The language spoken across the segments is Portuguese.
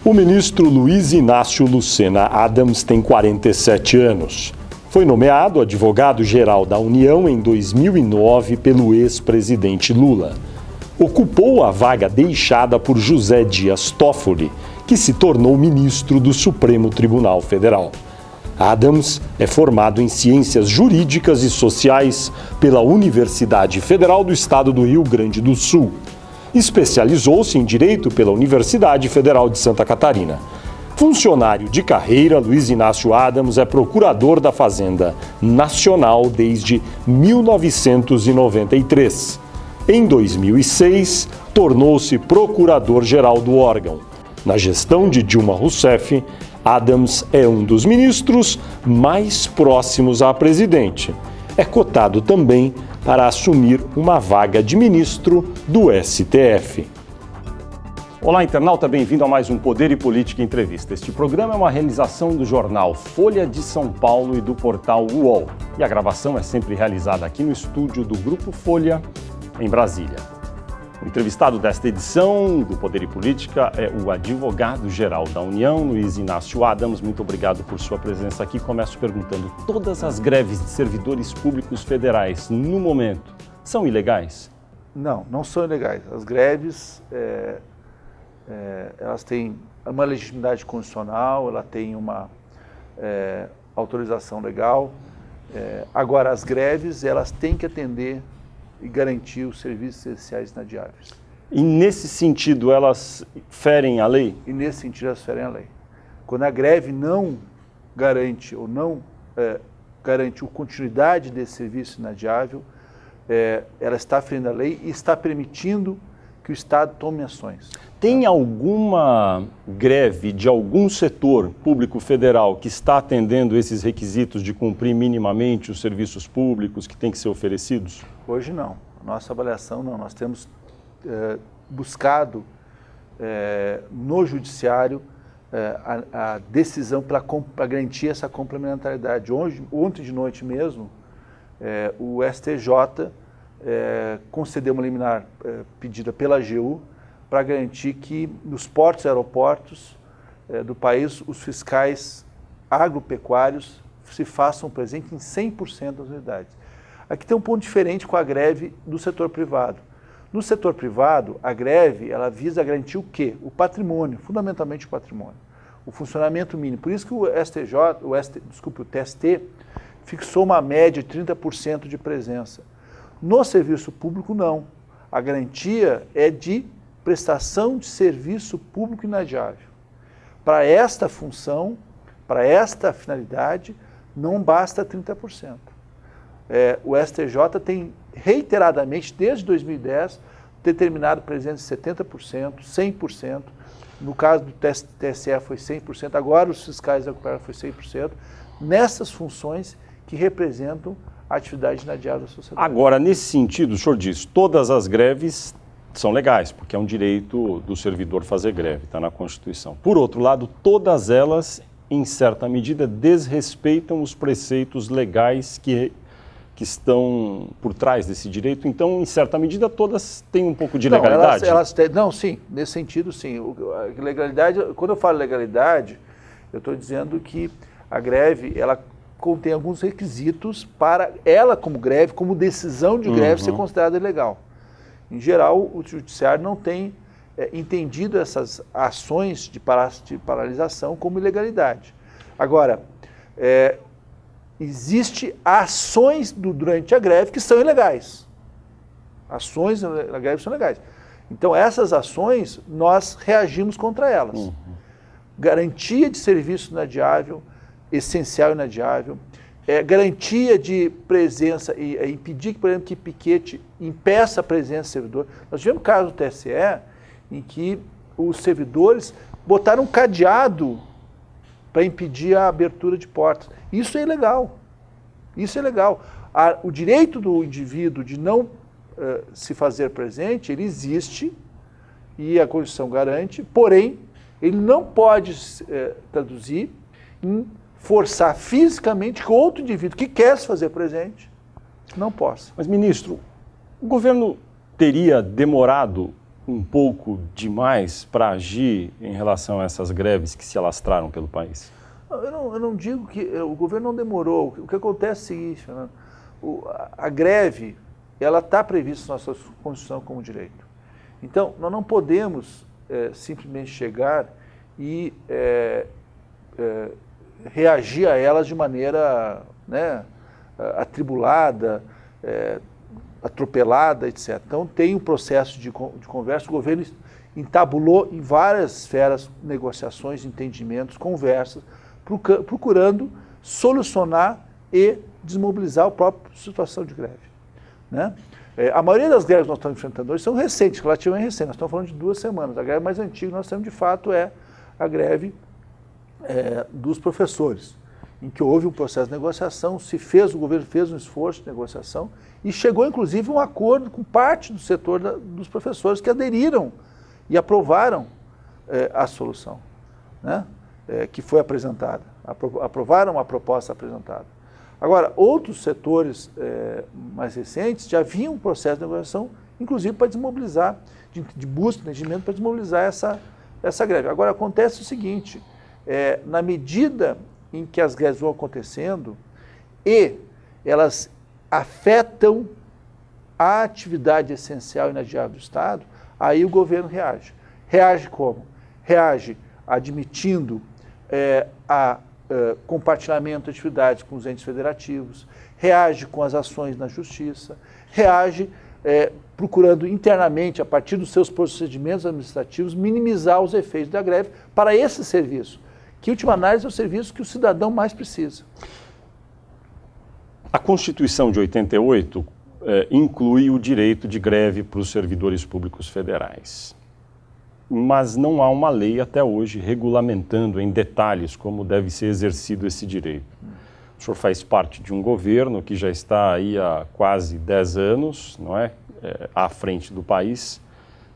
O ministro Luiz Inácio Lucena Adams tem 47 anos. Foi nomeado advogado-geral da União em 2009 pelo ex-presidente Lula. Ocupou a vaga deixada por José Dias Toffoli, que se tornou ministro do Supremo Tribunal Federal. Adams é formado em Ciências Jurídicas e Sociais pela Universidade Federal do Estado do Rio Grande do Sul. Especializou-se em Direito pela Universidade Federal de Santa Catarina. Funcionário de carreira, Luiz Inácio Adams é procurador da Fazenda Nacional desde 1993. Em 2006, tornou-se procurador-geral do órgão. Na gestão de Dilma Rousseff, Adams é um dos ministros mais próximos à presidente. É cotado também para assumir uma vaga de ministro do STF. Olá, internauta, bem-vindo a mais um Poder e Política Entrevista. Este programa é uma realização do jornal Folha de São Paulo e do portal UOL. E a gravação é sempre realizada aqui no estúdio do Grupo Folha, em Brasília. O entrevistado desta edição do Poder e Política é o advogado-geral da União, Luiz Inácio Adams. Muito obrigado por sua presença aqui. Começo perguntando, todas as greves de servidores públicos federais, no momento, são ilegais? Não são ilegais. As greves, elas têm uma legitimidade constitucional, ela tem uma autorização legal. Agora, as greves, elas têm que atender e garantir os serviços essenciais inadiáveis. E nesse sentido elas ferem a lei? E nesse sentido elas ferem a lei. Quando a greve não garante ou não garante a continuidade desse serviço inadiável, ela está ferindo a lei e está permitindo que o Estado tome ações. Tem alguma greve de algum setor público federal que está atendendo esses requisitos de cumprir minimamente os serviços públicos que têm que ser oferecidos? Hoje não. Nossa avaliação não. Nós temos buscado no judiciário a decisão para garantir essa complementaridade. Ontem de noite mesmo, o STJ concedeu uma liminar pedida pela AGU para garantir que nos portos e aeroportos do país os fiscais agropecuários se façam presentes em 100% das unidades. Aqui tem um ponto diferente com a greve do setor privado. No setor privado, a greve ela visa garantir o quê? O patrimônio, fundamentalmente o patrimônio, o funcionamento mínimo. Por isso que o TST fixou uma média de 30% de presença. No serviço público, não. A garantia é de prestação de serviço público inadiável. Para esta função, para esta finalidade, não basta 30%. O STJ tem reiteradamente, desde 2010, determinado presença de 70%, 100%. No caso do TSE foi 100%, agora os fiscais da recuperação foi 100%, nessas funções que representam a atividade inadiável da sociedade. Agora, nesse sentido, o senhor diz, todas as greves são legais, porque é um direito do servidor fazer greve, está na Constituição. Por outro lado, todas elas, em certa medida, desrespeitam os preceitos legais que estão por trás desse direito. Então, em certa medida, todas têm um pouco de legalidade? Não, sim, nesse sentido, sim. A legalidade, quando eu falo legalidade, eu estou dizendo que a greve, ela contém alguns requisitos para ela, como greve, como decisão de greve, ser considerada ilegal. Em geral, o judiciário não tem entendido essas ações de paralisação como ilegalidade. Agora, existem ações durante a greve que são ilegais. Ações da greve são legais. Então, essas ações, nós reagimos contra elas. Garantia de serviço inadiável, essencial e inadiável, garantia de presença e impedir que, por exemplo, que piquete impeça a presença do servidor. Nós tivemos um caso do TSE em que os servidores botaram um cadeado para impedir a abertura de portas. Isso é ilegal. Isso é legal. O direito do indivíduo de não se fazer presente, ele existe e a Constituição garante, porém, ele não pode traduzir em forçar fisicamente que outro indivíduo que quer se fazer presente não possa. Mas, ministro, o governo teria demorado um pouco demais para agir em relação a essas greves que se alastraram pelo país? Eu não digo que o governo não demorou. O que acontece é o seguinte, Fernando, a greve, ela está prevista na nossa Constituição como direito. Então, nós não podemos simplesmente chegar e reagir a elas de maneira, né, atribulada, atropelada, etc. Então, tem um processo de conversa, o governo entabulou em várias esferas negociações, entendimentos, conversas, procurando solucionar e desmobilizar a própria situação de greve, né? A maioria das greves que nós estamos enfrentando hoje são recentes, relativamente recentes, nós estamos falando de 2 semanas. A greve mais antiga que nós temos, de fato, é a greve dos professores, em que houve um processo de negociação, o governo fez um esforço de negociação e chegou, inclusive, a um acordo com parte do setor dos professores que aderiram e aprovaram a solução, né, que foi apresentada. Aprovaram a proposta apresentada. Agora, outros setores mais recentes já vinham um processo de negociação, inclusive para desmobilizar, de busca de entendimento para desmobilizar essa greve. Agora, acontece o seguinte, na medida em que as greves vão acontecendo e elas afetam a atividade essencial e inadiável do Estado, aí o governo reage. Reage como? Reage admitindo compartilhamento de atividades com os entes federativos, reage com as ações na justiça, reage procurando internamente, a partir dos seus procedimentos administrativos, minimizar os efeitos da greve para esse serviço, que, em última análise, é o serviço que o cidadão mais precisa. A Constituição de 88 inclui o direito de greve para os servidores públicos federais. Mas não há uma lei até hoje regulamentando em detalhes como deve ser exercido esse direito. O senhor faz parte de um governo que já está aí há quase 10 anos, não é? À frente do país.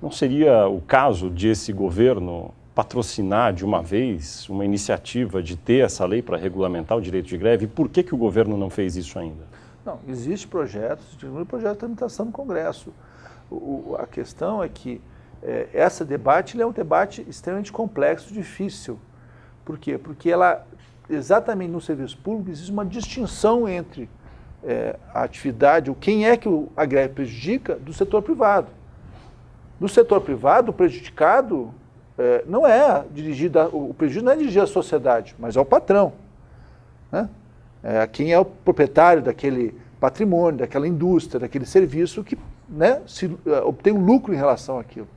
Não seria o caso de esse governo patrocinar de uma vez uma iniciativa de ter essa lei para regulamentar o direito de greve? E por que o governo não fez isso ainda? Não, existe projetos, um projeto de tramitação no Congresso. A questão é que esse debate ele é um debate extremamente complexo, difícil. Por quê? Porque exatamente no serviço público existe uma distinção entre a atividade, quem é que a greve prejudica, do setor privado. No setor privado, o prejudicado não é dirigido, o prejuízo não é dirigido à sociedade, mas ao patrão, né? Quem é o proprietário daquele patrimônio, daquela indústria, daquele serviço que, né, obtém um lucro em relação àquilo,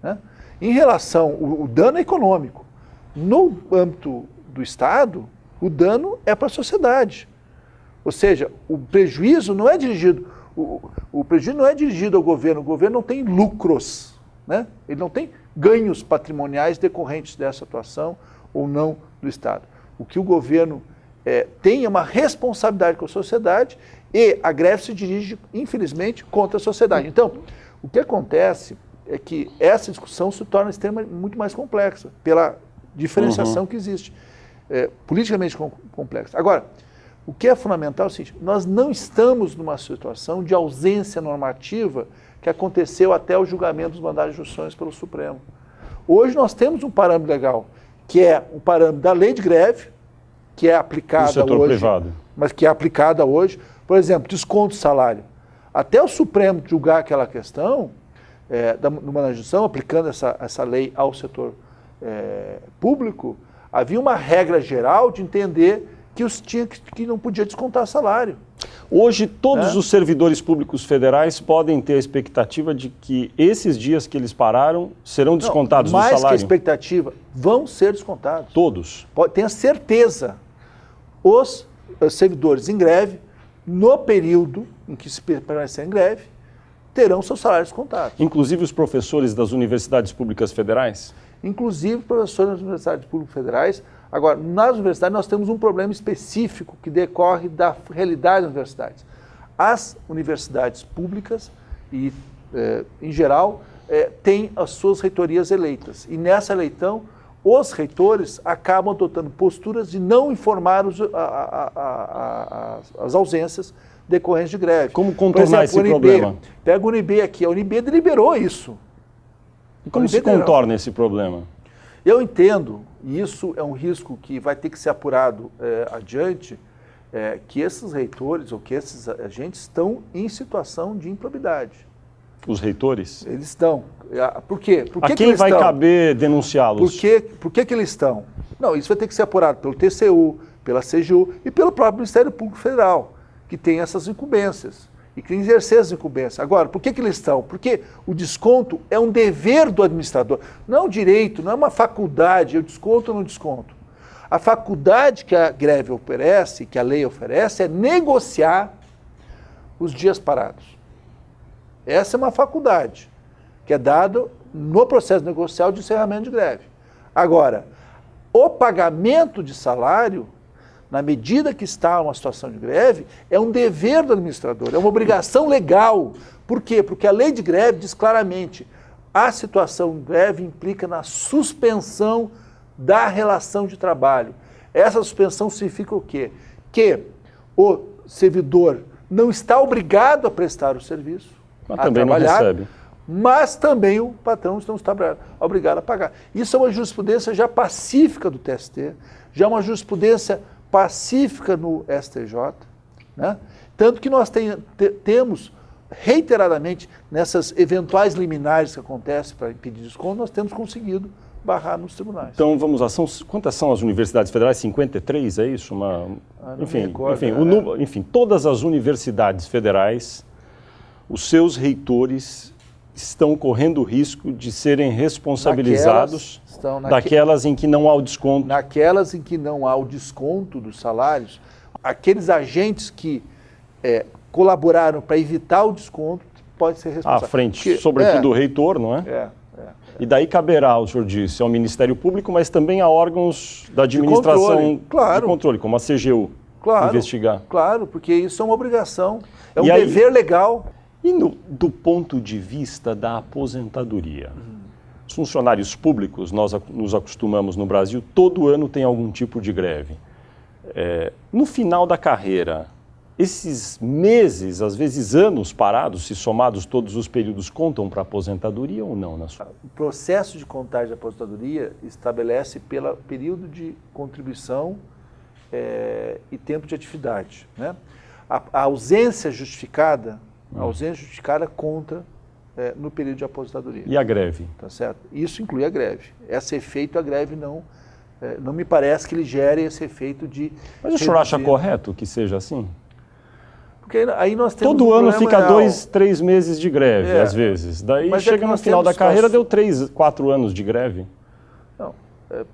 né? Em relação, o dano é econômico. No âmbito do Estado, o dano é para a sociedade. Ou seja, o prejuízo não é dirigido, o prejuízo não é dirigido ao governo, o governo não tem lucros, né? Ele não tem ganhos patrimoniais decorrentes dessa atuação ou não do Estado. O que o governo tem é uma responsabilidade com a sociedade e a greve se dirige, infelizmente, contra a sociedade. Então, o que acontece é que essa discussão se torna muito mais complexa, pela diferenciação que existe, politicamente complexa. Agora, o que é fundamental é o seguinte, nós não estamos numa situação de ausência normativa que aconteceu até o julgamento dos mandados de justiça pelo Supremo. Hoje nós temos um parâmetro legal, que é o parâmetro da lei de greve, que é aplicada hoje, privado. Mas que é aplicada hoje, por exemplo, desconto de salário. Até o Supremo julgar aquela questão, no mandado de justiça, aplicando essa lei ao setor público, havia uma regra geral de entender que não podia descontar salário. Hoje, todos os servidores públicos federais podem ter a expectativa de que esses dias que eles pararam serão descontados do salário? Mais que a expectativa, vão ser descontados. Todos? Tenha certeza. Os servidores em greve, no período em que se permanecer em greve, terão seus salários descontados. Inclusive os professores das universidades públicas federais? Inclusive professores das universidades públicas federais. Agora, nas universidades nós temos um problema específico que decorre da realidade das universidades. As universidades públicas, em geral, têm as suas reitorias eleitas. E nessa eleição, os reitores acabam adotando posturas de não informar as ausências decorrentes de greve. Como contornar esse problema? Pega o UNB aqui, a UNB deliberou isso. E como se contorna esse problema? Eu entendo, e isso é um risco que vai ter que ser apurado adiante, que esses reitores ou que esses agentes estão em situação de improbidade. Os reitores? Eles estão. Por quê? A quem vai caber denunciá-los? Por que eles estão? Não, isso vai ter que ser apurado pelo TCU, pela CGU e pelo próprio Ministério Público Federal, que tem essas incumbências e que tem que exercer as incumbências. Agora, por que eles estão? Porque o desconto é um dever do administrador, não é um direito, não é uma faculdade, eu desconto ou não desconto. A faculdade que a greve oferece, que a lei oferece, é negociar os dias parados. Essa é uma faculdade que é dada no processo negocial de encerramento de greve. Agora, o pagamento de salário, na medida que está uma situação de greve, é um dever do administrador, é uma obrigação legal. Por quê? Porque a lei de greve diz claramente, a situação de greve implica na suspensão da relação de trabalho. Essa suspensão significa o quê? Que o servidor não está obrigado a prestar o serviço, mas também trabalhar, não recebe. Mas também o patrão não está obrigado a pagar. Isso é uma jurisprudência já pacífica do TST, já é uma jurisprudência pacífica no STJ, né? Tanto que nós temos reiteradamente, nessas eventuais liminares que acontecem para impedir desconto, nós temos conseguido barrar nos tribunais. Então vamos lá, quantas são as universidades federais? 53, é isso? Enfim, todas as universidades federais, os seus reitores estão correndo o risco de serem responsabilizados daquelas em que não há o desconto. Naquelas em que não há o desconto dos salários, aqueles agentes que colaboraram para evitar o desconto podem ser responsáveis. À frente, sobretudo o reitor, não é? E daí caberá, o senhor disse, ao Ministério Público, mas também a órgãos da administração de controle, como a CGU, investigar. Claro, porque isso é uma obrigação, é um dever legal. E do ponto de vista da aposentadoria? Os funcionários públicos, nós nos acostumamos no Brasil, todo ano tem algum tipo de greve. No final da carreira, esses meses, às vezes anos parados, se somados todos os períodos, contam para a aposentadoria ou não? O processo de contagem de aposentadoria estabelece pelo período de contribuição e tempo de atividade, né? A ausência justificada conta no período de aposentadoria. E a greve? Tá certo? Isso inclui a greve. Esse efeito, a greve não me parece que ele gere esse efeito de... Mas o senhor acha correto que seja assim? Porque aí nós temos todo ano fica 2, 3 meses de greve, às vezes. Daí chega no final da carreira, deu 3, 4 anos de greve. Não,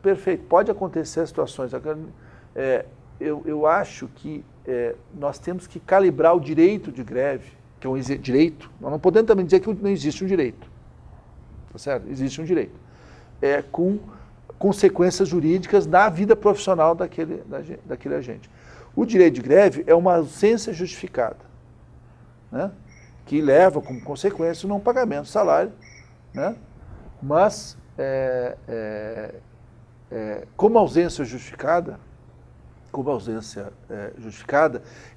perfeito. Pode acontecer situações. Eu acho que nós temos que calibrar o direito de greve, que é um direito. Nós não podemos também dizer que não existe um direito. Tá certo? Existe um direito. Com consequências jurídicas na vida profissional daquele agente. O direito de greve é uma ausência justificada, né? Que leva como consequência o não pagamento do salário, né? Mas, como ausência justificada,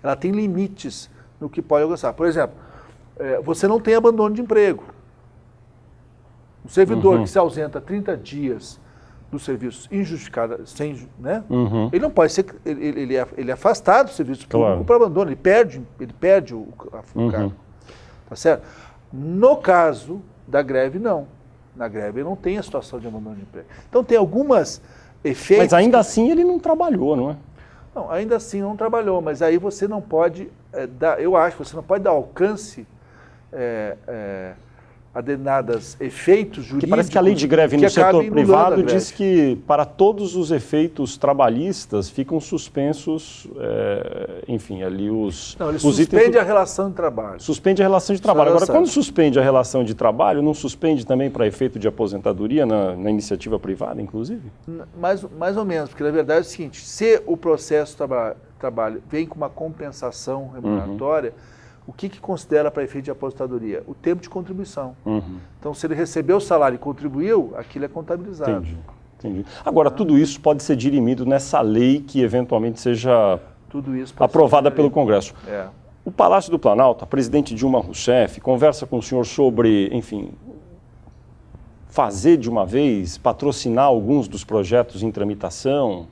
ela tem limites no que pode alcançar. Por exemplo, você não tem abandono de emprego. O servidor que se ausenta 30 dias do serviço injustificado, né? Ele não pode ser, ele é afastado do serviço público para abandono, ele perde o cargo. Tá certo? No caso da greve, não. Na greve ele não tem a situação de abandono de emprego. Então tem algumas efeitos... Mas ainda assim ele não trabalhou, não é? Não, ainda assim não trabalhou, mas aí você não pode eu acho que você não pode dar alcance a determinados efeitos jurídicos... Que parece que a lei de greve no setor privado diz que para todos os efeitos trabalhistas ficam suspensos, enfim, ali os... Não, ele suspende a relação de trabalho. Suspende a relação de trabalho. Agora, quando suspende a relação de trabalho, não suspende também para efeito de aposentadoria na iniciativa privada, inclusive? Mais ou menos, porque na verdade é o seguinte, se o processo de trabalho vem com uma compensação remuneratória, o que considera para efeito de aposentadoria? O tempo de contribuição. Então, se ele recebeu o salário e contribuiu, aquilo é contabilizado. Entendi. Agora, tudo isso pode ser dirimido nessa lei que eventualmente seja aprovada pelo Congresso. O Palácio do Planalto, a presidente Dilma Rousseff, conversa com o senhor sobre, enfim, fazer de uma vez, patrocinar alguns dos projetos em tramitação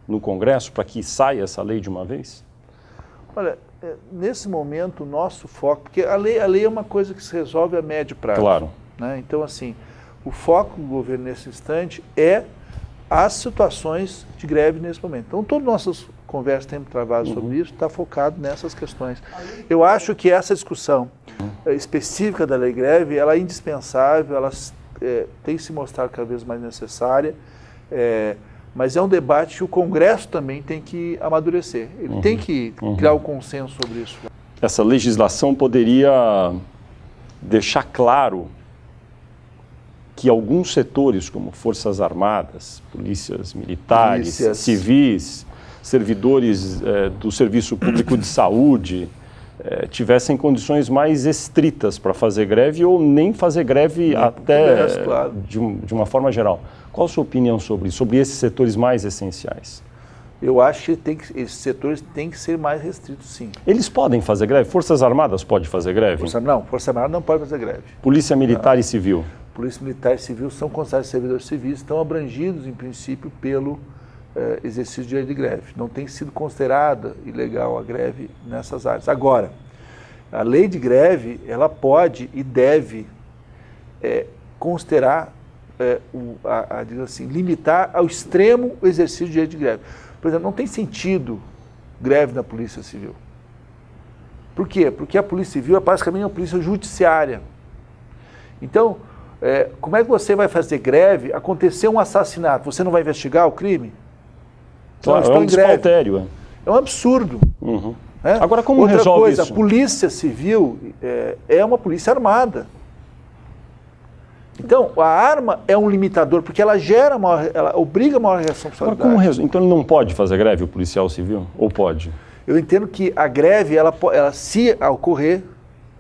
no Congresso para que saia essa lei de uma vez? Olha, nesse momento o nosso foco, porque a lei é uma coisa que se resolve a médio prazo. Claro. Né? Então, assim, o foco do governo nesse instante é as situações de greve nesse momento. Então, todas as nossas conversas temos travado sobre isso, está focado nessas questões. Eu acho que essa discussão específica da lei greve, ela é indispensável, ela tem se mostrado cada vez mais necessária, mas é um debate que o Congresso também tem que amadurecer. Ele tem que criar um consenso sobre isso. Essa legislação poderia deixar claro que alguns setores, como Forças Armadas, polícias militares, civis, servidores do Serviço Público de Saúde, tivessem condições mais estritas para fazer greve ou nem fazer greve até de uma forma geral. Qual a sua opinião sobre isso, sobre esses setores mais essenciais? Eu acho que esses setores têm que ser mais restritos, sim. Eles podem fazer greve? Forças Armadas podem fazer greve? Força Armada não pode fazer greve. Polícia Militar e Civil? Polícia Militar e Civil são considerados servidores civis, estão abrangidos, em princípio, pelo exercício de direito de greve. Não tem sido considerada ilegal a greve nessas áreas. Agora, a lei de greve, ela pode e deve considerar, digamos assim, limitar ao extremo o exercício de direito de greve. Por exemplo, não tem sentido greve na Polícia Civil. Por quê? Porque a Polícia Civil é basicamente uma polícia judiciária. Então, como é que você vai fazer greve? Aconteceu um assassinato, você não vai investigar o crime? Claro, é um despautério. É um absurdo. Né? Agora, como Outra resolve coisa, isso? A Polícia Civil é uma polícia armada. Então, a arma é um limitador, porque ela ela obriga a maior responsabilidade. Agora, como resolve? Então ele não pode fazer greve, o policial civil? Ou pode? Eu entendo que a greve, ela se ocorrer,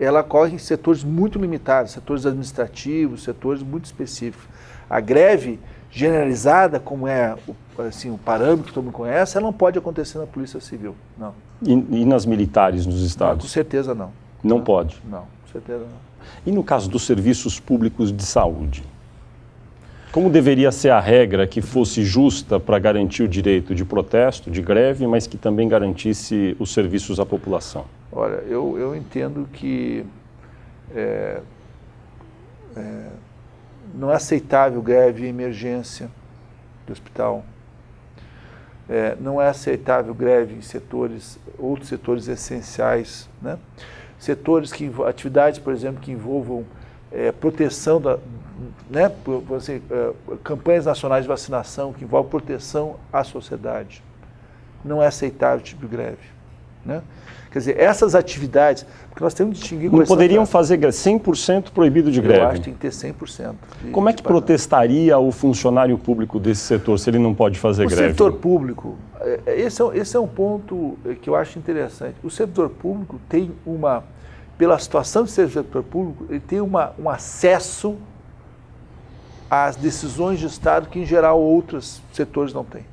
ela ocorre em setores muito limitados, setores administrativos, setores muito específicos. A greve generalizada, como é o parâmetro que todo mundo conhece, ela não pode acontecer na Polícia Civil, não. E nas militares nos estados? Não, com certeza não. Não pode? Não, com certeza não. E no caso dos serviços públicos de saúde? Como deveria ser a regra que fosse justa para garantir o direito de protesto, de greve, mas que também garantisse os serviços à população? Olha, eu entendo que não é aceitável greve em emergência do hospital. Não é aceitável greve em outros setores essenciais, né? Atividades, por exemplo, que envolvam proteção campanhas nacionais de vacinação, que envolvem proteção à sociedade. Não é aceitável o tipo de greve, né? Quer dizer, essas atividades, porque nós temos que distinguir... Não poderiam fazer 100% proibido de greve? Eu acho que tem que ter 100%. Como é que protestaria o funcionário público desse setor se ele não pode fazer greve? O setor público, esse é um ponto que eu acho interessante. O setor público tem pela situação de ser setor público, ele tem um acesso às decisões de Estado que, em geral, outros setores não têm,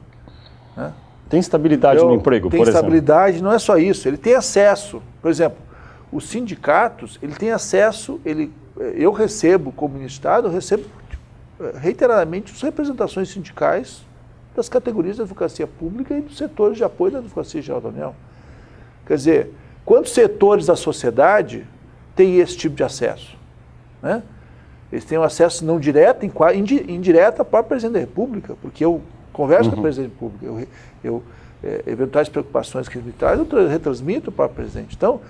né? Tem estabilidade no emprego, por exemplo? Tem estabilidade, não é só isso, ele tem acesso. Por exemplo, os sindicatos, ele tem acesso, eu recebo, como ministro de Estado, eu recebo reiteradamente as representações sindicais das categorias da advocacia pública e dos setores de apoio da Advocacia Geral da União. Quer dizer, quantos setores da sociedade têm esse tipo de acesso, né? Eles têm um acesso não direto, indireto ao próprio presidente da República, porque eu converso com o presidente da República, eventuais preocupações que ele me traz, eu retransmito para o presidente. Então,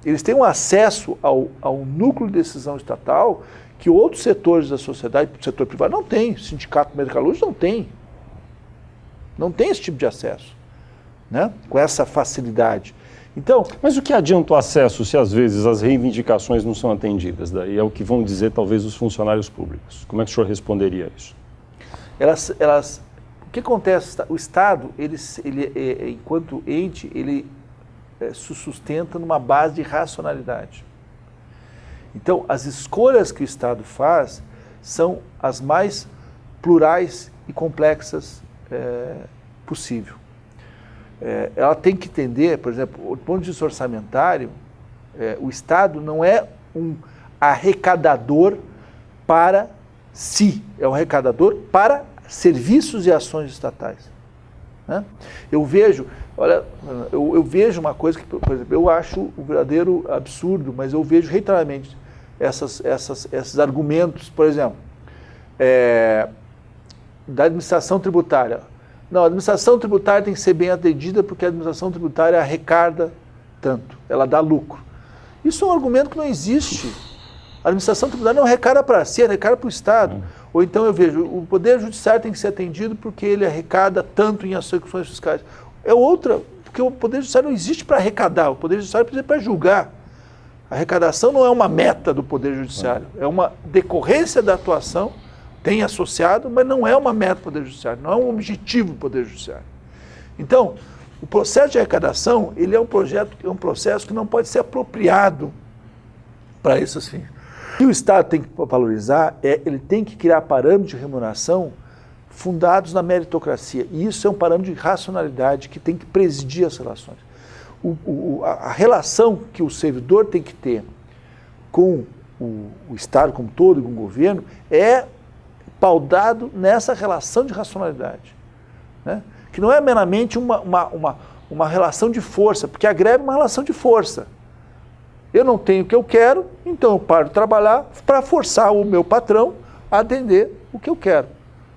eles têm um acesso ao núcleo de decisão estatal que outros setores da sociedade, o setor privado, não tem. O sindicato metalúrgico não tem. Não tem esse tipo de acesso, né? Com essa facilidade. Então, mas o que adianta o acesso se às vezes as reivindicações não são atendidas? Daí é o que vão dizer talvez os funcionários públicos. Como é que o senhor responderia a isso? O que acontece? O Estado, ele enquanto ente, ele se sustenta numa base de racionalidade. Então, as escolhas que o Estado faz são as mais plurais e complexas possível. Ela tem que entender, por exemplo, do ponto de vista orçamentário, o Estado não é um arrecadador para se é um arrecadador para serviços e ações estatais. Né? Eu vejo, olha, eu vejo uma coisa que, por exemplo, eu acho um verdadeiro absurdo, mas eu vejo reiteradamente esses argumentos, por exemplo, da administração tributária. Não, a administração tributária tem que ser bem atendida porque a administração tributária arrecada tanto, ela dá lucro. Isso é um argumento que não existe. A administração tributária não arrecada para si, arrecada para o Estado. Ou então eu vejo, o Poder Judiciário tem que ser atendido porque ele arrecada tanto em execuções fiscais. É outra, porque o Poder Judiciário não existe para arrecadar, o Poder Judiciário precisa para julgar. A arrecadação não é uma meta do Poder Judiciário, é uma decorrência da atuação, tem associado, mas não é uma meta do Poder Judiciário, não é um objetivo do Poder Judiciário. Então, o processo de arrecadação, ele é um processo que não pode ser apropriado para esses fins. O que o Estado tem que valorizar ele tem que criar parâmetros de remuneração fundados na meritocracia. E isso é um parâmetro de racionalidade que tem que presidir as relações. A relação que o servidor tem que ter com o Estado como todo, com o governo, é pautado nessa relação de racionalidade. Né? Que não é meramente uma relação de força, porque a greve é uma relação de força. Eu não tenho o que eu quero, então eu paro de trabalhar para forçar o meu patrão a atender o que eu quero.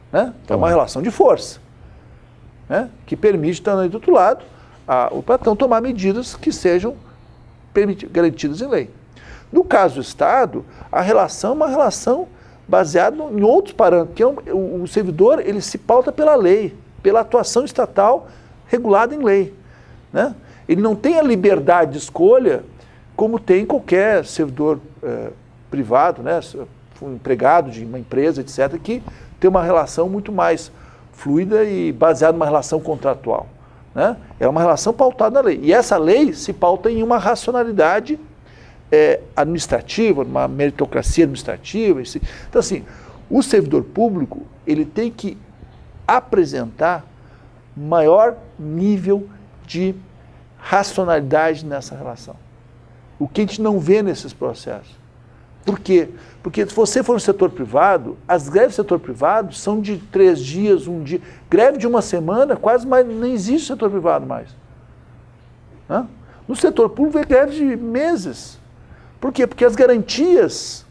Né? É uma relação de força, né? Que permite, estando aí do outro lado, o patrão tomar medidas que sejam garantidas em lei. No caso do Estado, a relação é uma relação baseada em outros parâmetros, que o servidor ele se pauta pela lei, pela atuação estatal regulada em lei. Né? Ele não tem a liberdade de escolha como tem qualquer servidor privado, né? Um empregado de uma empresa, etc., que tem uma relação muito mais fluida e baseada numa relação contratual. Né? É uma relação pautada na lei. E essa lei se pauta em uma racionalidade administrativa, uma meritocracia administrativa. Então, assim, o servidor público ele tem que apresentar maior nível de racionalidade nessa relação. O que a gente não vê nesses processos. Por quê? Porque se você for no setor privado, as greves do setor privado são de 3 dias, 1 dia. Greve de uma semana, quase mais, não existe setor privado mais. Né? No setor público, é greve de meses. Por quê? Porque as garantias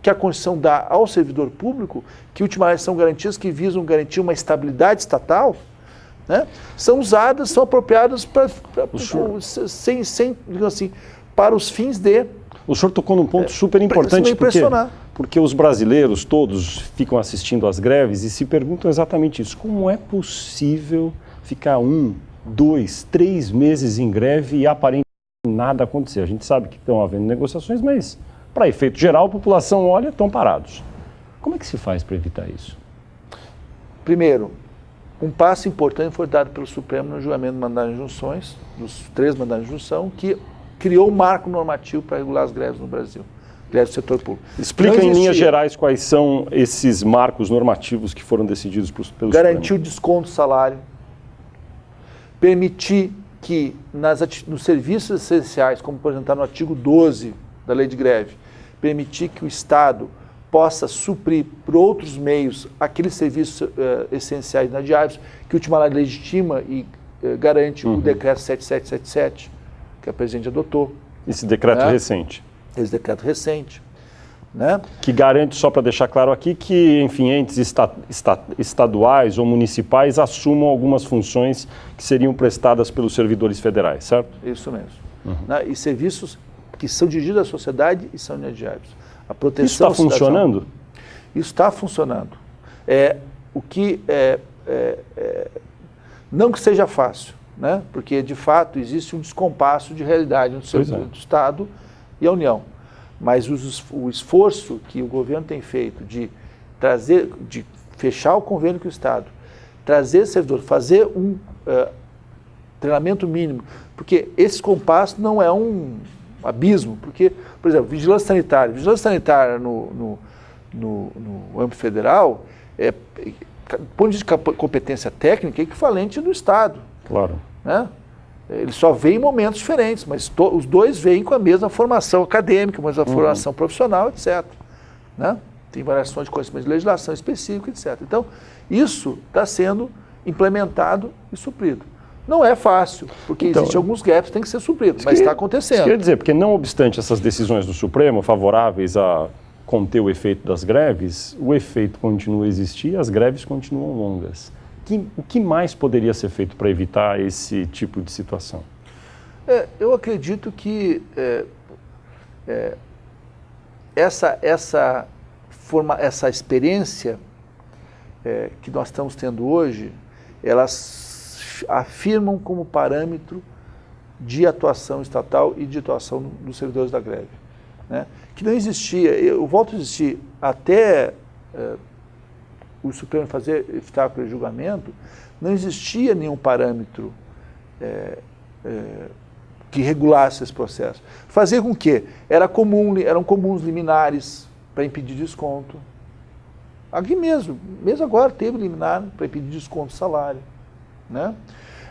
que a Constituição dá ao servidor público, que ultimamente são garantias que visam garantir uma estabilidade estatal, né, são usadas, são apropriadas digamos assim, para os fins de... O senhor tocou num ponto super importante, porque os brasileiros todos ficam assistindo às greves e se perguntam exatamente isso. Como é possível ficar 1, 2, 3 meses em greve e aparentemente nada acontecer? A gente sabe que estão havendo negociações, mas para efeito geral a população olha, estão parados. Como é que se faz para evitar isso? Primeiro, um passo importante foi dado pelo Supremo no julgamento do mandado de injunções, dos 3 mandados de injunção, que criou um marco normativo para regular as greves no Brasil, greves do setor público. Explica em linhas gerais quais são esses marcos normativos que foram decididos pelo Supremo. Garantir o desconto do salário, permitir que nos serviços essenciais, como por exemplo no artigo 12 da Lei de Greve, permitir que o Estado possa suprir por outros meios aqueles serviços essenciais inadiáveis que a última lei legitima e garante o decreto 7777, que a presidente adotou. Esse decreto recente. Esse decreto recente. Né? Que garante, só para deixar claro aqui, que, enfim, entes estaduais ou municipais assumam algumas funções que seriam prestadas pelos servidores federais, certo? Isso mesmo. Né? E serviços que são dirigidos à sociedade e são inadiáveis. A proteção Isso está funcionando? Isso está funcionando. Não que seja fácil, né? Porque, de fato, existe um descompasso de realidade entre o Estado e a União. Mas o esforço que o governo tem feito de fechar o convênio com o Estado, trazer servidor, fazer um treinamento mínimo, porque esse compasso não é um abismo, porque, por exemplo, vigilância sanitária no âmbito federal, do ponto de vista de competência técnica, é equivalente do Estado. Claro. Né? Ele só vem em momentos diferentes, mas os dois vêm com a mesma formação acadêmica, a mesma formação profissional, etc. Né? tem variações de conhecimento de legislação específica, etc. Então, isso está sendo implementado e suprido. Não é fácil, porque então, existem alguns gaps que têm que ser supridos, mas está acontecendo. Isso quer dizer, porque não obstante essas decisões do Supremo favoráveis a conter o efeito das greves, o efeito continua a existir e as greves continuam longas. O que mais poderia ser feito para evitar esse tipo de situação? Eu acredito que essa experiência que nós estamos tendo hoje, elas afirmam como parâmetro de atuação estatal e de atuação dos servidores da greve, né? Que não existia, eu volto a existir, até o Supremo fazer eficável julgamento, não existia nenhum parâmetro que regulasse esse processo. Fazia com que eram comuns liminares para impedir desconto. Aqui mesmo agora teve liminar para impedir desconto de salário, né?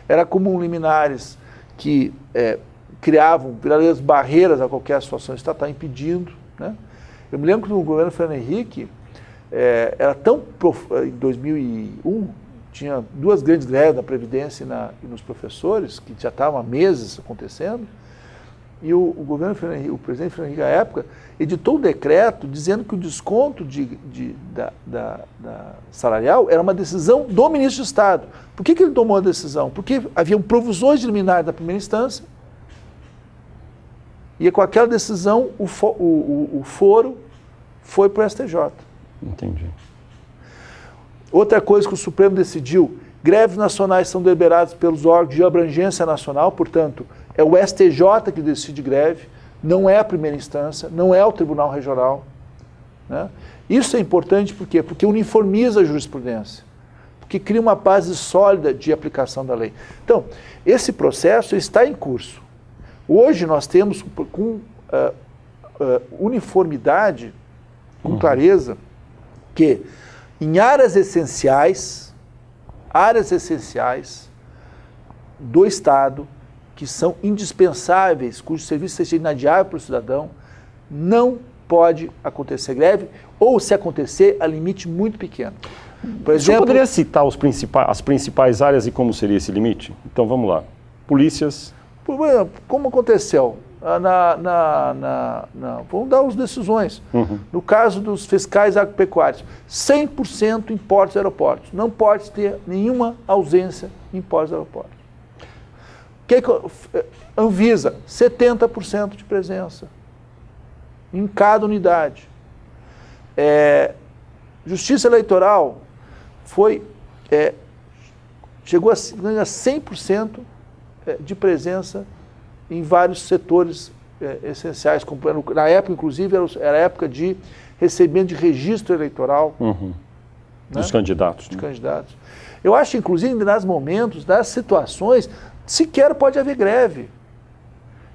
Era comum liminares que criavam verdadeiras barreiras a qualquer situação estatal impedindo, né? Eu me lembro que no governo Fernando Henrique, em 2001, tinha duas grandes greves na Previdência e nos professores, que já estavam há meses acontecendo, e o presidente Fernando Henrique, à época, editou um decreto dizendo que o desconto da salarial era uma decisão do ministro de Estado. Por que ele tomou a decisão? Porque haviam provisões de liminar da primeira instância, e com aquela decisão o foro foi para o STJ. Entendi. Outra coisa que o Supremo decidiu, greves nacionais são deliberadas pelos órgãos de abrangência nacional, portanto, é o STJ que decide greve, não é a primeira instância, não é o Tribunal Regional, né? Isso é importante por quê? Porque uniformiza a jurisprudência, porque cria uma base sólida de aplicação da lei. Então, esse processo está em curso. Hoje nós temos, com uniformidade, com clareza, que em áreas essenciais do Estado, que são indispensáveis, cujo serviço seja inadiável para o cidadão, não pode acontecer greve, ou se acontecer, a limite muito pequeno. Por exemplo, você poderia citar as principais áreas e como seria esse limite? Então vamos lá. Polícias. Como aconteceu? Vamos dar as decisões. No caso dos fiscais agropecuários, 100% em portos e aeroportos. Não pode ter nenhuma ausência em portos e aeroportos. Anvisa, 70% de presença em cada unidade. Justiça Eleitoral chegou a 100% de presença em vários setores essenciais. Na época, inclusive, era a época de recebimento de registro eleitoral. Né? Dos candidatos. Dos candidatos. Eu acho, inclusive, nas momentos, das situações, sequer pode haver greve.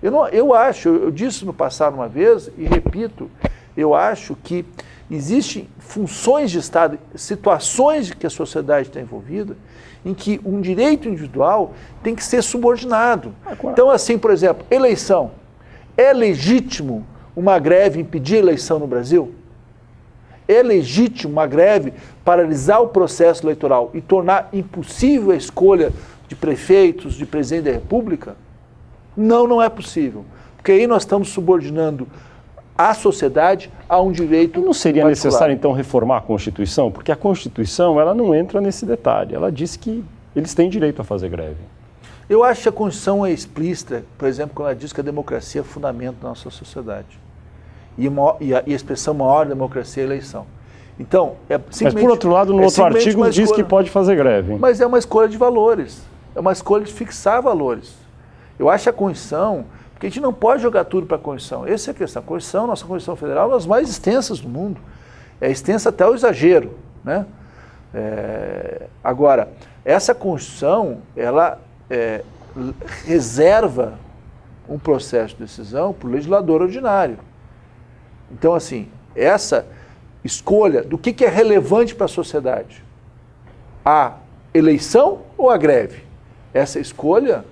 Eu disse no passado uma vez, e repito, eu acho que existem funções de Estado, situações que a sociedade está envolvida, em que um direito individual tem que ser subordinado. Então, assim, por exemplo, eleição. É legítimo uma greve impedir a eleição no Brasil? É legítimo uma greve paralisar o processo eleitoral e tornar impossível a escolha de prefeitos, de presidente da República? Não, não é possível. Porque aí nós estamos subordinando a sociedade a um direito Não seria particular. necessário, então, reformar a Constituição? Porque a Constituição, ela não entra nesse detalhe. Ela diz que eles têm direito a fazer greve. Eu acho que a Constituição é explícita, por exemplo, quando ela diz que a democracia é fundamento da nossa sociedade. E a expressão maior da democracia é a eleição. Então, mas, por outro lado, no outro artigo diz que pode fazer greve. Mas é uma escolha de valores. É uma escolha de fixar valores. Eu acho que a Constituição... Porque a gente não pode jogar tudo para a Constituição. Essa é a questão. A Constituição, nossa Constituição Federal, é uma das mais extensas do mundo. É extensa até o exagero, né? Agora, essa Constituição, ela reserva um processo de decisão para o legislador ordinário. Então, assim, essa escolha do que é relevante para a sociedade, a eleição ou a greve, essa escolha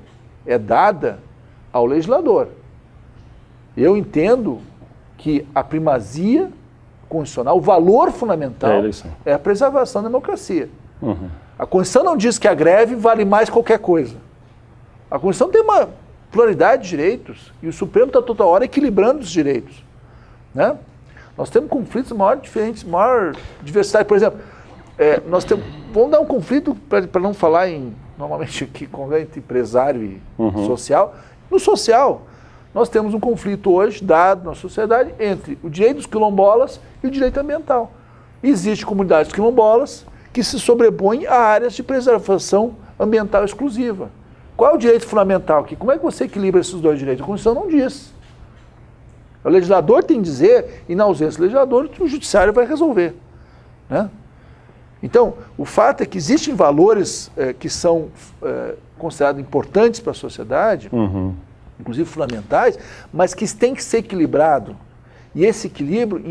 é dada ao legislador. Eu entendo que a primazia constitucional, o valor fundamental é a preservação da democracia. A Constituição não diz que a greve vale mais qualquer coisa. A Constituição tem uma pluralidade de direitos e o Supremo está toda hora equilibrando os direitos, né? Nós temos conflitos maior diversidade. Por exemplo, vamos dar um conflito, para não falar normalmente aqui, entre empresário e social. No social, nós temos um conflito hoje, dado na sociedade, entre o direito dos quilombolas e o direito ambiental. Existem comunidades quilombolas que se sobrepõem a áreas de preservação ambiental exclusiva. Qual é o direito fundamental aqui? Como é que você equilibra esses dois direitos? A Constituição não diz. O legislador tem que dizer, e na ausência do legislador, o judiciário vai resolver, né? Então, o fato é que existem valores que são considerados importantes para a sociedade, inclusive fundamentais, mas que têm que ser equilibrado. E esse equilíbrio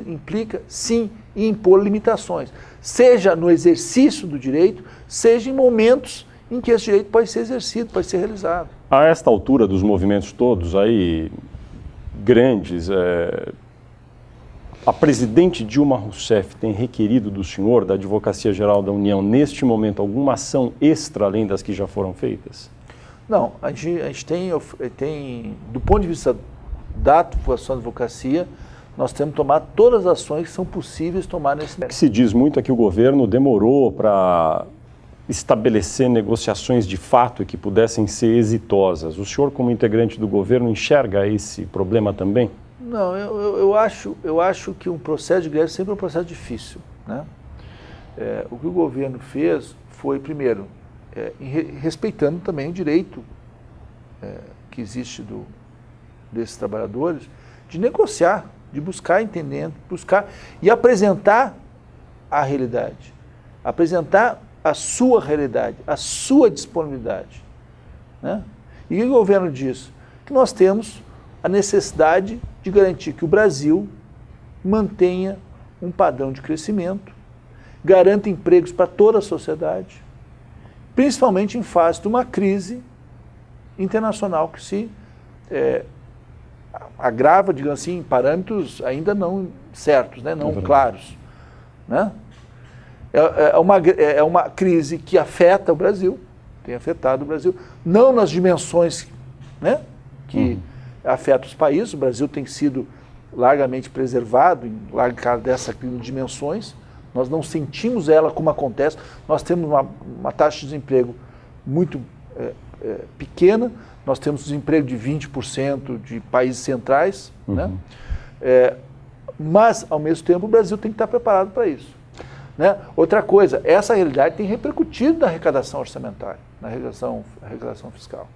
implica, sim, em impor limitações, seja no exercício do direito, seja em momentos em que esse direito pode ser exercido, pode ser realizado. A esta altura dos movimentos todos aí, grandes, a presidente Dilma Rousseff tem requerido do senhor, da Advocacia Geral da União, neste momento, alguma ação extra além das que já foram feitas? Não, a gente tem, do ponto de vista da atuação da advocacia, nós temos que tomar todas as ações que são possíveis tomar nesse momento. O que se diz muito é que o governo demorou para estabelecer negociações de fato que pudessem ser exitosas. O senhor, como integrante do governo, enxerga esse problema também? Não, eu acho que um processo de greve sempre é um processo difícil, né? O que o governo fez foi, primeiro, respeitando também o direito que existe desses trabalhadores de negociar, de buscar entendendo, buscar e apresentar a realidade, apresentar a sua realidade, a sua disponibilidade, né? E o governo diz que nós temos a necessidade de garantir que o Brasil mantenha um padrão de crescimento, garanta empregos para toda a sociedade, principalmente em face de uma crise internacional que se agrava, digamos assim, em parâmetros ainda não certos, né, não claros, né? É uma crise que afeta o Brasil, tem afetado o Brasil, não nas dimensões, né, que afeta os países. O Brasil tem sido largamente preservado em larga dessa crise de dimensões. Nós não sentimos ela como acontece. Nós temos uma taxa de desemprego muito pequena, nós temos desemprego de 20% de países centrais, né? Mas, ao mesmo tempo, o Brasil tem que estar preparado para isso, né? Outra coisa, essa realidade tem repercutido na arrecadação orçamentária, na arrecadação fiscal,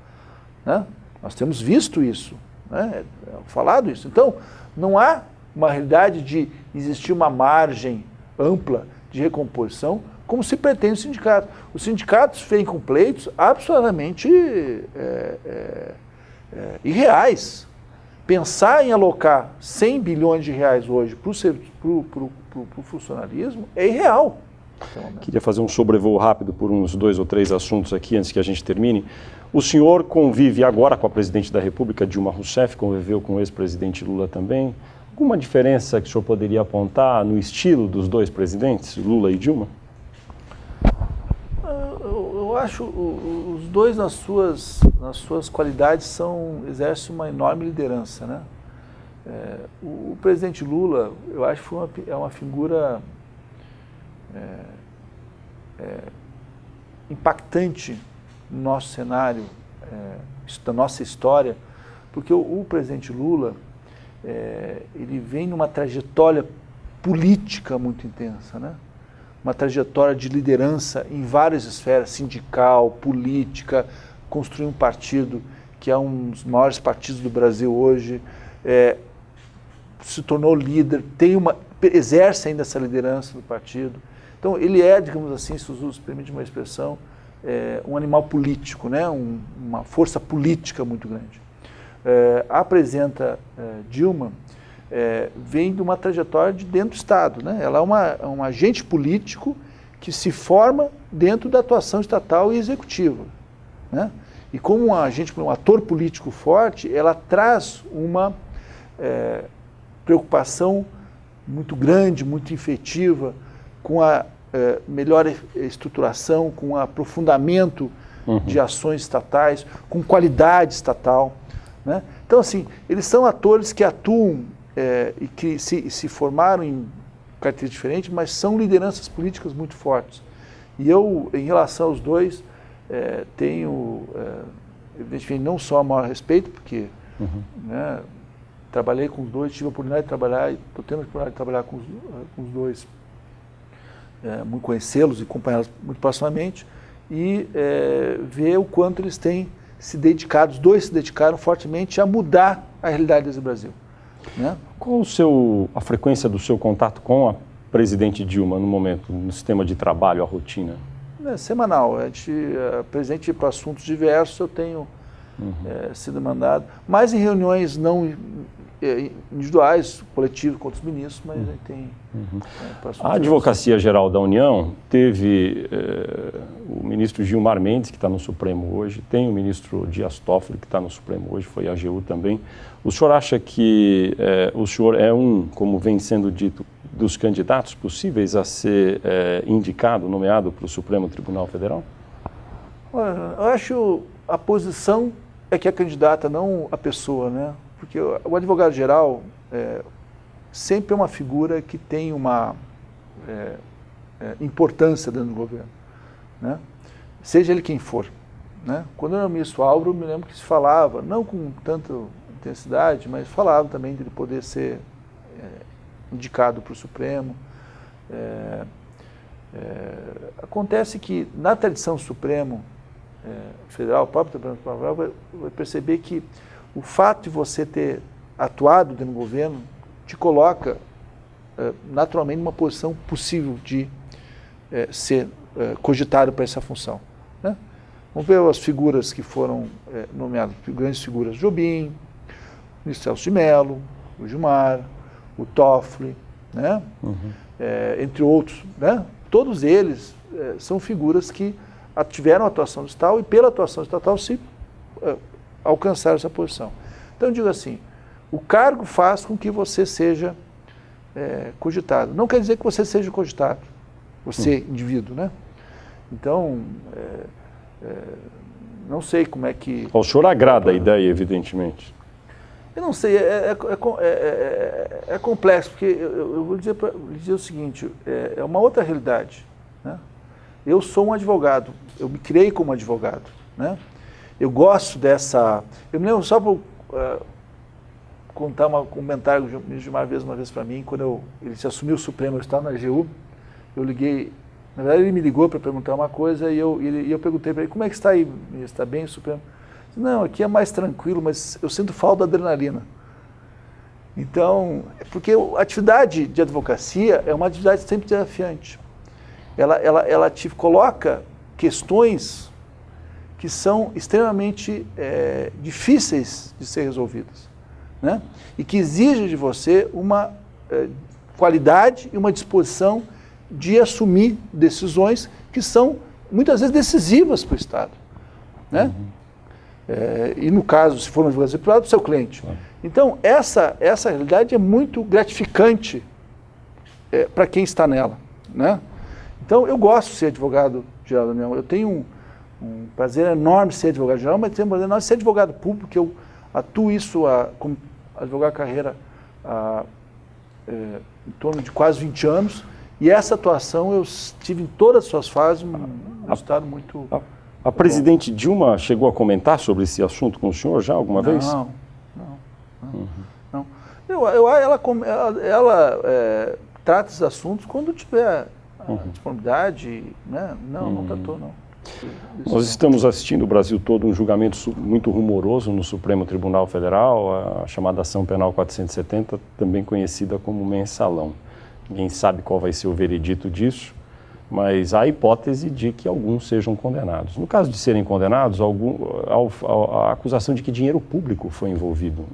né? Nós temos visto isso, né? Falado isso. Então, não há uma realidade de existir uma margem ampla de recomposição, como se pretende os sindicatos. Os sindicatos vêm com pleitos absolutamente irreais. Pensar em alocar 100 bilhões de reais hoje para o funcionalismo é irreal. Queria fazer um sobrevoo rápido por uns 2 ou 3 assuntos aqui antes que a gente termine. O senhor convive agora com a presidente da República, Dilma Rousseff, conviveu com o ex-presidente Lula também. Alguma diferença que o senhor poderia apontar no estilo dos dois presidentes, Lula e Dilma? Eu acho os dois nas suas qualidades exercem uma enorme liderança, né? O presidente Lula, eu acho que é uma figura impactante no nosso cenário, da nossa história, porque o presidente Lula ele vem numa trajetória política muito intensa, né? Uma trajetória de liderança em várias esferas, sindical, política, construir um partido que é um dos maiores partidos do Brasil hoje, se tornou líder, exerce ainda essa liderança do partido. Então, ele digamos assim, se os permite uma expressão, um animal político, né? Uma força política muito grande. A presidenta Dilma vem de uma trajetória de dentro do Estado, né? Ela é um agente político que se forma dentro da atuação estatal e executiva, né? E como um ator político forte, ela traz uma preocupação muito grande, muito efetiva, com a melhor estruturação, com aprofundamento de ações estatais, com qualidade estatal, né? Então, assim, eles são atores que atuam e que se formaram em carteiras diferentes, mas são lideranças políticas muito fortes. E eu, em relação aos dois, tenho, evidentemente, não só o maior respeito, porque né, trabalhei com os dois, tive a oportunidade de trabalhar, e estou tendo a oportunidade de trabalhar com os dois, muito conhecê-los e acompanhá-los muito proximamente, e ver o quanto eles têm se dedicado, os dois se dedicaram fortemente a mudar a realidade desse Brasil. Né? Qual a frequência do seu contato com a presidente Dilma no momento, no sistema de trabalho, a rotina? É semanal. A presidente, para assuntos diversos, eu tenho sido mandado, mais em reuniões não individuais, coletivas com outros ministros, mas tem... A Advocacia Geral da União teve o ministro Gilmar Mendes, que está no Supremo hoje, tem o ministro Dias Toffoli, que está no Supremo hoje, foi a AGU também. O senhor acha que o senhor é como vem sendo dito, dos candidatos possíveis a ser indicado, nomeado para o Supremo Tribunal Federal? Olha, eu acho a posição é que é candidata, não a pessoa, né? Porque o advogado-geral sempre é uma figura que tem uma importância dentro do governo, né? Seja ele quem for, né? Quando eu era ministro Álvaro, eu me lembro que se falava, não com tanta intensidade, mas falava também de ele poder ser indicado para o Supremo. Acontece que na tradição do Supremo Federal, o próprio Supremo Federal vai perceber que o fato de você ter atuado dentro do governo te coloca naturalmente numa posição possível de ser cogitado para essa função, né? Vamos ver as figuras que foram nomeadas, grandes figuras: Jobim, o ministro Celso de Mello, o Gilmar, o Toffoli, né? Entre outros, né? Todos eles são figuras que tiveram atuação estatal e pela atuação estatal se alcançaram essa posição. Então eu digo assim, o cargo faz com que você seja cogitado. Não quer dizer que você seja cogitado, você indivíduo, né? Então, não sei como é que... Ao senhor agrada a ideia, evidentemente. Eu não sei, é complexo, porque eu vou dizer o seguinte, é uma outra realidade, né? Eu sou um advogado, eu me criei como advogado, né? Eu gosto dessa... Eu me lembro, só para contar um comentário que o ministro Gilmar fez uma vez para mim, quando ele se assumiu o Supremo, eu estava na AGU, eu liguei, na verdade ele me ligou para perguntar uma coisa e eu perguntei para ele, como é que está aí, ministro, está bem o Supremo? Não, aqui é mais tranquilo, mas eu sinto falta da adrenalina. Então, porque a atividade de advocacia é uma atividade sempre desafiante. Ela te coloca questões que são extremamente difíceis de ser resolvidas, né? E que exigem de você uma qualidade e uma disposição de assumir decisões que são muitas vezes decisivas para o Estado, né? E no caso, se for uma advocacia privada, para o seu cliente. Então, essa realidade é muito gratificante para quem está nela, né? Então, eu gosto de ser advogado-geral da União. Eu tenho um prazer enorme de ser advogado-geral, mas tenho um prazer enorme de ser advogado público, que eu atuo como advogado carreira em torno de quase 20 anos, e essa atuação eu tive em todas as suas fases, um estado muito... A presidente Dilma chegou a comentar sobre esse assunto com o senhor já alguma vez? Não. Ela trata esses assuntos quando tiver disponibilidade, né? Não tratou, não. Nós estamos assistindo o Brasil todo um julgamento muito rumoroso no Supremo Tribunal Federal, a chamada Ação Penal 470, também conhecida como mensalão. Ninguém sabe qual vai ser o veredito disso, mas há a hipótese de que alguns sejam condenados. No caso de serem condenados, a acusação de que dinheiro público foi envolvido,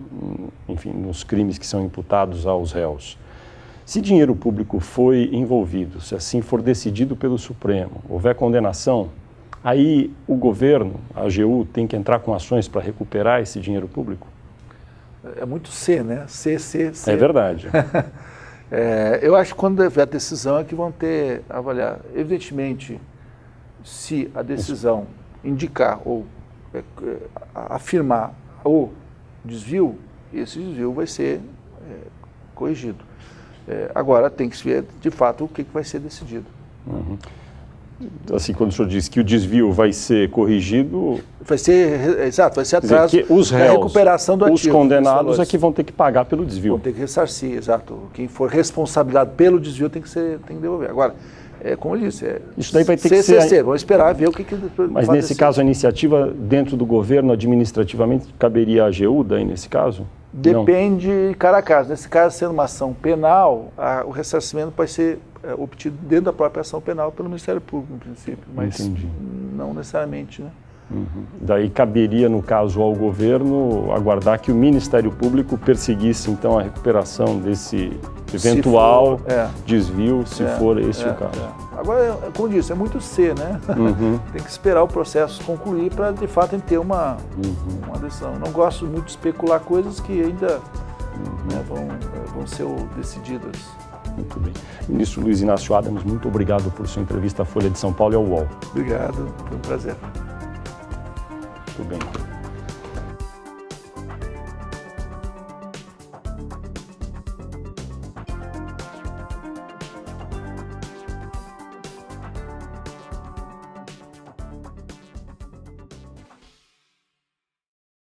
enfim, nos crimes que são imputados aos réus. Se dinheiro público foi envolvido, se assim for decidido pelo Supremo, houver condenação, aí o governo, a AGU, tem que entrar com ações para recuperar esse dinheiro público? É muito C, né? C. É verdade. Eu acho que quando houver decisão é que vão ter avaliar. Evidentemente, se a decisão indicar ou afirmar o desvio, esse desvio vai ser corrigido. Agora tem que se ver de fato o que vai ser decidido. Uhum. Assim, quando o senhor diz que o desvio vai ser corrigido... Vai ser, exato, vai ser atrás os réus, da recuperação do ativo. Os condenados é que vão ter que pagar pelo desvio. Vão ter que ressarcir, exato. Quem for responsabilizado pelo desvio tem que devolver. Agora, como eu disse, isso daí vai ter que ser... Vamos esperar ver o que Mas nesse caso, a iniciativa dentro do governo, administrativamente, caberia a AGU daí nesse caso? Depende de cada caso. Nesse caso, sendo uma ação penal, o ressarcimento pode ser obtido dentro da própria ação penal pelo Ministério Público, no princípio, mas não necessariamente, né? Uhum. Daí caberia, no caso, ao governo aguardar que o Ministério Público perseguisse, então, a recuperação desse eventual desvio, se for esse o caso. Agora, como eu disse, é muito C, né? Uhum. Tem que esperar o processo concluir para, de fato, ter uma decisão. Não gosto muito de especular coisas que ainda vão ser decididas. Muito bem. Ministro Luiz Inácio Adams, muito obrigado por sua entrevista à Folha de São Paulo e ao UOL. Obrigado, foi um prazer. Muito bem.